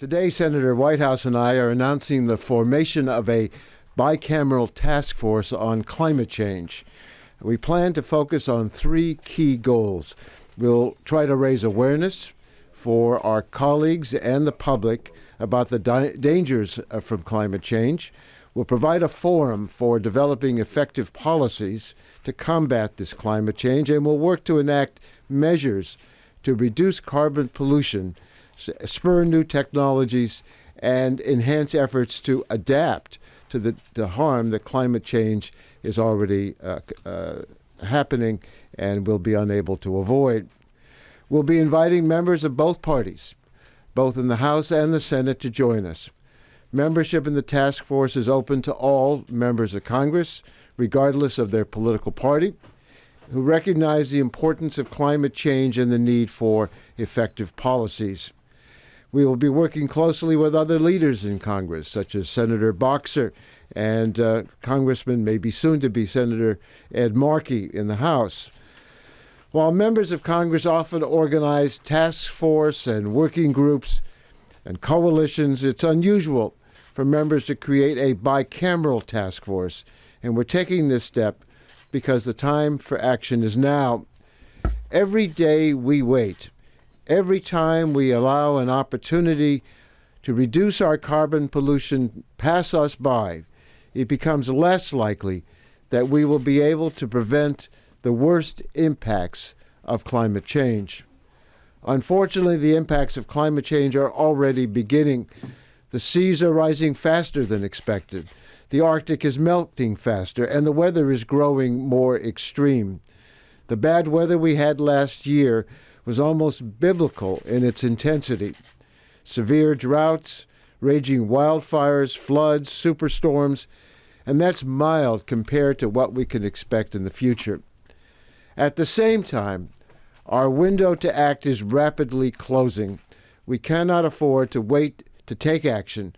Today, Senator Whitehouse and I are announcing the formation of a bicameral task force on climate change. We plan to focus on three key goals. We'll try to raise awareness for our colleagues and the public about the dangers from climate change. We'll provide a forum for developing effective policies to combat this climate change, and we'll work to enact measures to reduce carbon pollution, spur new technologies, and enhance efforts to adapt to the harm that climate change is already happening and will be unable to avoid. We'll be inviting members of both parties, both in the House and the Senate, to join us. Membership in the task force is open to all members of Congress, regardless of their political party, who recognize the importance of climate change and the need for effective policies. We will be working closely with other leaders in Congress, such as Senator Boxer and Congressman, maybe soon to be Senator Ed Markey in the House. While members of Congress often organize task force and working groups and coalitions, it's unusual for members to create a bicameral task force, and we're taking this step because the time for action is now. Every day we wait, every time we allow an opportunity to reduce our carbon pollution pass us by, it becomes less likely that we will be able to prevent the worst impacts of climate change. Unfortunately, the impacts of climate change are already beginning. The seas are rising faster than expected. The Arctic is melting faster, and the weather is growing more extreme. The bad weather we had last year was almost biblical in its intensity. Severe droughts, raging wildfires, floods, superstorms, and that's mild compared to what we can expect in the future. At the same time, our window to act is rapidly closing. We cannot afford to wait to take action.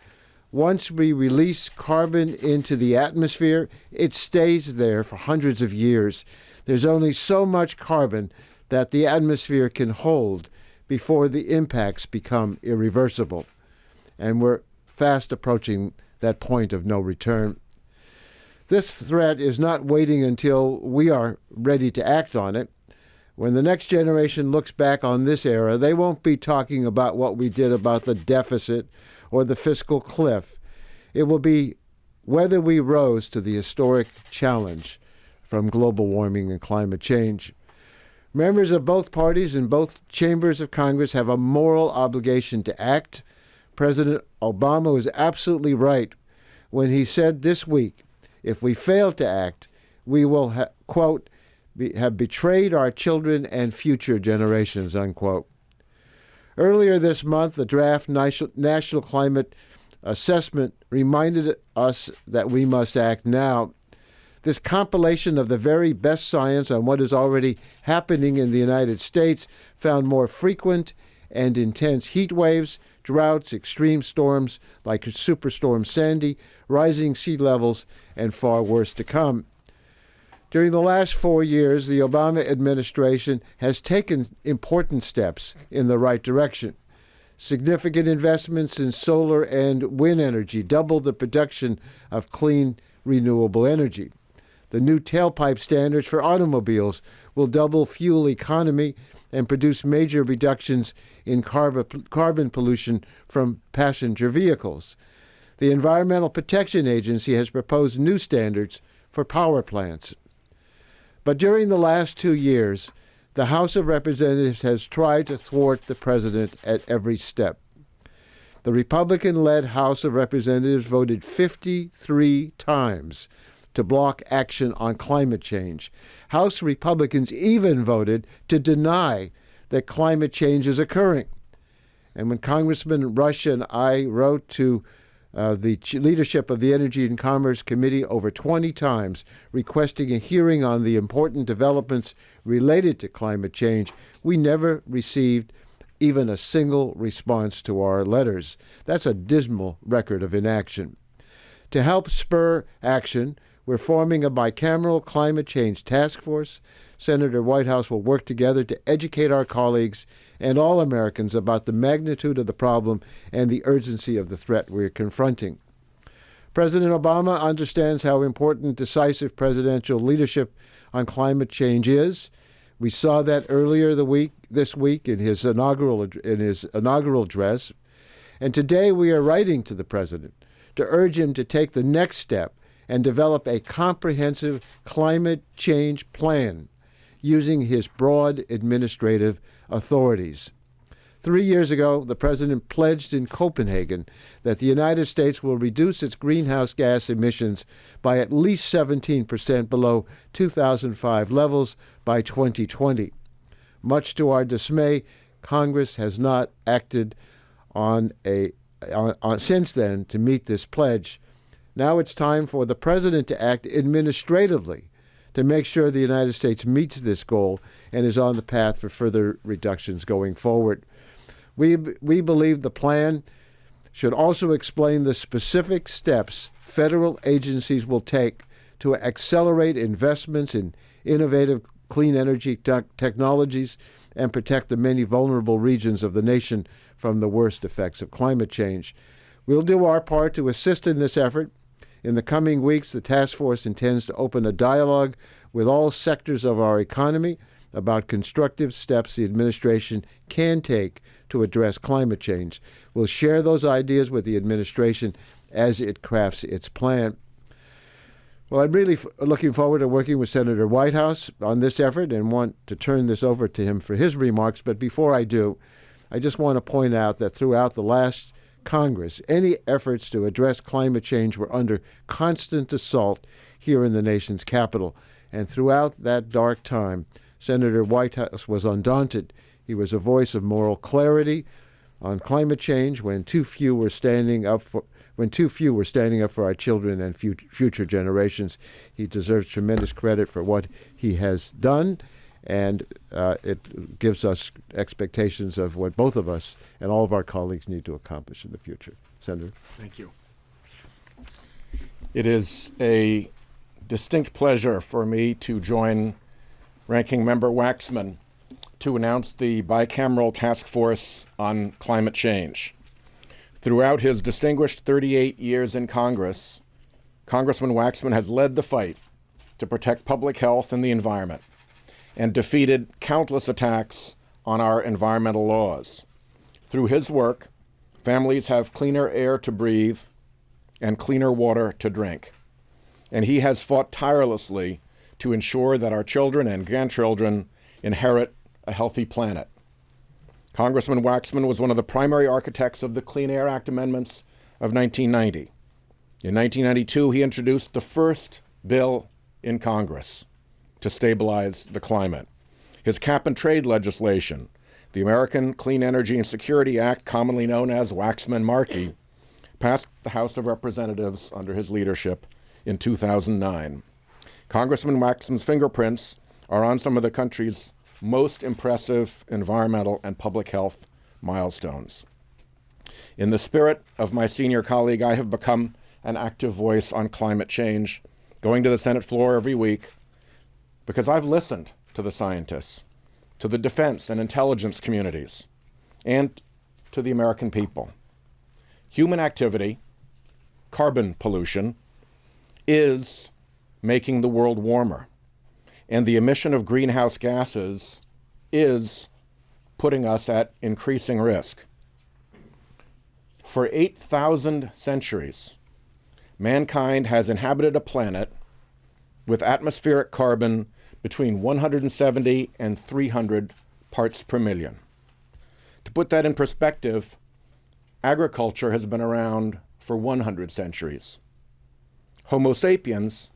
Once we release carbon into the atmosphere, it stays there for hundreds of years. There's only so much carbon that the atmosphere can hold before the impacts become irreversible. And we're fast approaching that point of no return. This threat is not waiting until we are ready to act on it. When the next generation looks back on this era, they won't be talking about what we did about the deficit or the fiscal cliff. It will be whether we rose to the historic challenge from global warming and climate change. Members of both parties in both chambers of Congress have a moral obligation to act. President Obama was absolutely right when he said this week, if we fail to act, we will, quote, have betrayed our children and future generations, unquote. Earlier this month, the draft National Climate Assessment reminded us that we must act now. This compilation of the very best science on what is already happening in the United States found more frequent and intense heat waves, droughts, extreme storms like Superstorm Sandy, rising sea levels, and far worse to come. During the last 4 years, the Obama administration has taken important steps in the right direction. Significant investments in solar and wind energy doubled the production of clean, renewable energy. The new tailpipe standards for automobiles will double fuel economy and produce major reductions in carbon pollution from passenger vehicles. The Environmental Protection Agency has proposed new standards for power plants. But during the last 2 years, the House of Representatives has tried to thwart the president at every step. The Republican-led House of Representatives voted 53 times to block action on climate change. House Republicans even voted to deny that climate change is occurring. And when Congressman Rush and I wrote to the leadership of the Energy and Commerce Committee over 20 times requesting a hearing on the important developments related to climate change, we never received even a single response to our letters. That's a dismal record of inaction. To help spur action, We're forming a bicameral climate change task force. Senator Whitehouse will work together to educate our colleagues and all Americans about the magnitude of the problem and the urgency of the threat we're confronting. President Obama understands how important decisive presidential leadership on climate change is. We saw that earlier this week in his inaugural address. And today we are writing to the president to urge him to take the next step and develop a comprehensive climate change plan using his broad administrative authorities. 3 years ago, the president pledged in Copenhagen that the United States will reduce its greenhouse gas emissions by at least 17% below 2005 levels by 2020. Much to our dismay, Congress has not acted since then to meet this pledge. Now it's time for the president to act administratively to make sure the United States meets this goal and is on the path for further reductions going forward. We believe the plan should also explain the specific steps federal agencies will take to accelerate investments in innovative clean energy technologies and protect the many vulnerable regions of the nation from the worst effects of climate change. We'll do our part to assist in this effort. In the coming weeks, the task force intends to open a dialogue with all sectors of our economy about constructive steps the administration can take to address climate change. We'll share those ideas with the administration as it crafts its plan. Well, I'm really looking forward to working with Senator Whitehouse on this effort and want to turn this over to him for his remarks. But before I do, I just want to point out that throughout the last Congress, any efforts to address climate change were under constant assault here in the nation's capital. And throughout that dark time, Senator Whitehouse was undaunted. He was a voice of moral clarity on climate change when too few were standing up for our children and future generations. He deserves tremendous credit for what he has done, and it gives us expectations of what both of us and all of our colleagues need to accomplish in the future. Senator. Thank you. It is a distinct pleasure for me to join Ranking Member Waxman to announce the Bicameral Task Force on Climate Change. Throughout his distinguished 38 years in Congress, Congressman Waxman has led the fight to protect public health and the environment and defeated countless attacks on our environmental laws. Through his work, families have cleaner air to breathe and cleaner water to drink. And he has fought tirelessly to ensure that our children and grandchildren inherit a healthy planet. Congressman Waxman was one of the primary architects of the Clean Air Act amendments of 1990. In 1992, he introduced the first bill in Congress to stabilize the climate. His cap-and-trade legislation, the American Clean Energy and Security Act, commonly known as Waxman-Markey, passed the House of Representatives under his leadership in 2009. Congressman Waxman's fingerprints are on some of the country's most impressive environmental and public health milestones. In the spirit of my senior colleague, I have become an active voice on climate change, going to the Senate floor every week, because I've listened to the scientists, to the defense and intelligence communities, and to the American people. Human activity, carbon pollution, is making the world warmer, and the emission of greenhouse gases is putting us at increasing risk. For 8,000 centuries, mankind has inhabited a planet with atmospheric carbon between 170 and 300 parts per million. To put that in perspective, agriculture has been around for 100 centuries. Homo sapiens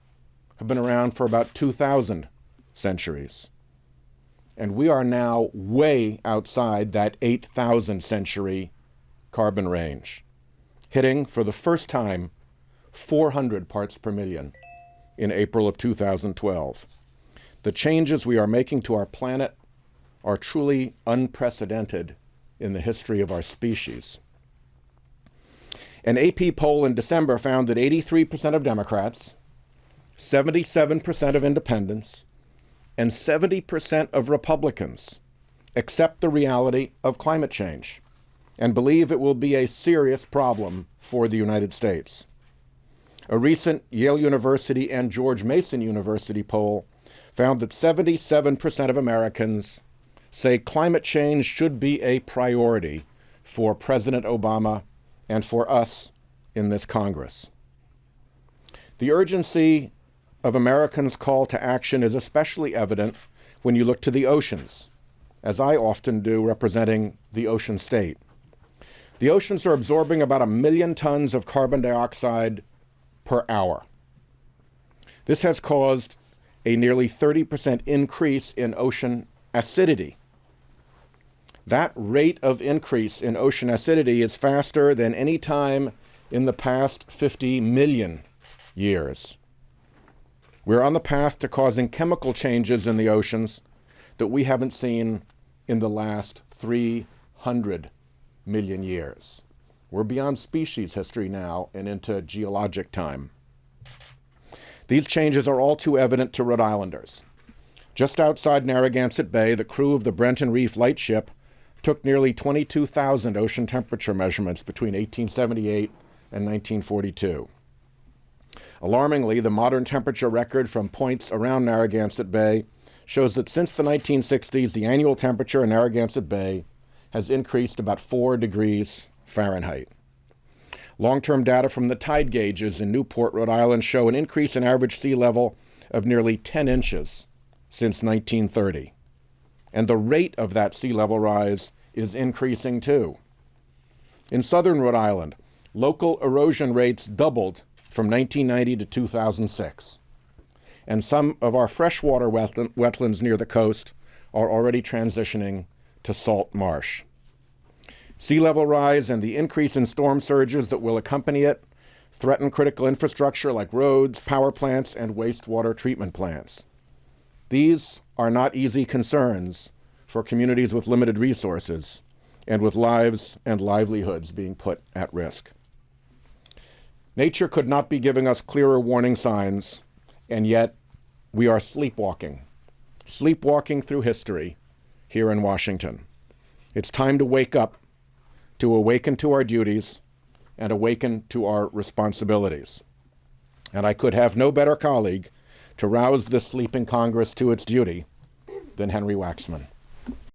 have been around for about 2,000 centuries. And we are now way outside that 8,000 century carbon range, hitting for the first time 400 parts per million in April of 2012. The changes we are making to our planet are truly unprecedented in the history of our species. An AP poll in December found that 83% of Democrats, 77% of independents, and 70% of Republicans accept the reality of climate change and believe it will be a serious problem for the United States. A recent Yale University and George Mason University poll found that 77% of Americans say climate change should be a priority for President Obama and for us in this Congress. The urgency of Americans' call to action is especially evident when you look to the oceans, as I often do, representing the ocean state. The oceans are absorbing about 1 million tons of carbon dioxide per hour. This has caused a nearly 30% increase in ocean acidity. That rate of increase in ocean acidity is faster than any time in the past 50 million years. We're on the path to causing chemical changes in the oceans that we haven't seen in the last 300 million years. We're beyond species history now and into geologic time. These changes are all too evident to Rhode Islanders. Just outside Narragansett Bay, the crew of the Brenton Reef lightship took nearly 22,000 ocean temperature measurements between 1878 and 1942. Alarmingly, the modern temperature record from points around Narragansett Bay shows that since the 1960s, the annual temperature in Narragansett Bay has increased about 4 degrees Fahrenheit. Long-term data from the tide gauges in Newport, Rhode Island show an increase in average sea level of nearly 10 inches since 1930. And the rate of that sea level rise is increasing too. In southern Rhode Island, local erosion rates doubled from 1990 to 2006. And some of our freshwater wetlands near the coast are already transitioning to salt marsh. Sea level rise and the increase in storm surges that will accompany it threaten critical infrastructure like roads, power plants, and wastewater treatment plants. These are not easy concerns for communities with limited resources and with lives and livelihoods being put at risk. Nature could not be giving us clearer warning signs, and yet we are sleepwalking through history here in Washington. It's time to wake up, to awaken to our duties, and awaken to our responsibilities. And I could have no better colleague to rouse this sleeping Congress to its duty than Henry Waxman.